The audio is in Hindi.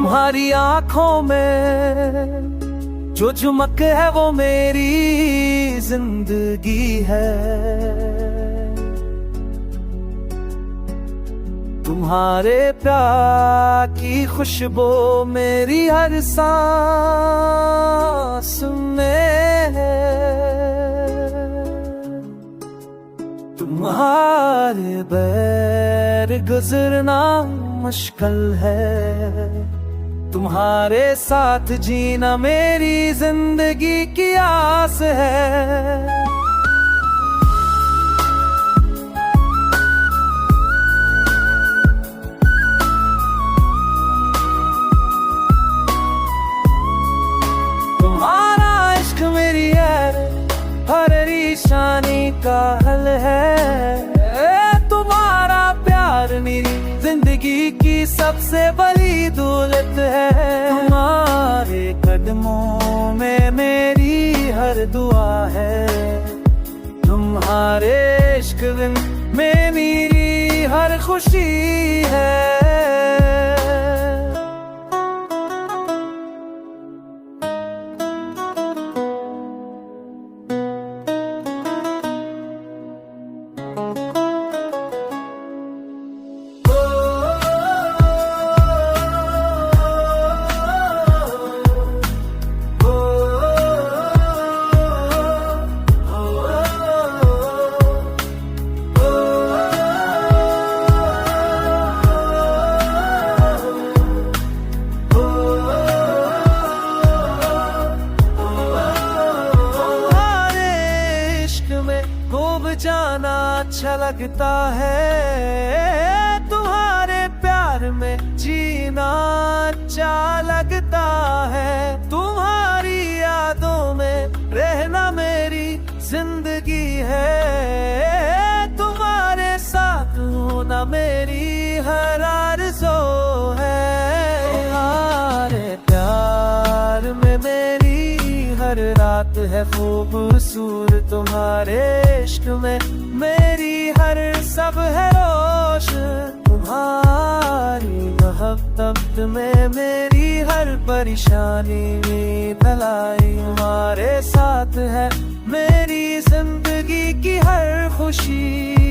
तुम्हारी आंखों में जो चमक है वो मेरी जिंदगी है। तुम्हारे प्यार की खुशबू मेरी हर सांस में है। तुम्हारे बैर गुजरना मुश्किल है। तुम्हारे साथ जीना मेरी जिंदगी की आस है। तुम्हारा इश्क मेरी परेशानी का हल है। तुम्हारा प्यार मेरी जिंदगी की सबसे बड़ी दौलत है। तुम्हारे कदमों में मेरी हर दुआ है। तुम्हारे इश्क में मेरी हर खुशी है। जाना अच्छा लगता है। तुम्हारे प्यार में जीना अच्छा लगता है। तुम्हारी यादों में रहना मेरी जिंदगी है। तुम्हारे साथ होना मेरी हर आरज़ू है। तुम्हारे प्यार में मेरी हर रात है खूबसूरत। तुम्हारे इश्क में मेरी हर सब है रोशन। तुम्हारी मोहब्बत में मेरी हर परेशानी भलाई। तुम्हारे साथ है मेरी जिंदगी की हर खुशी।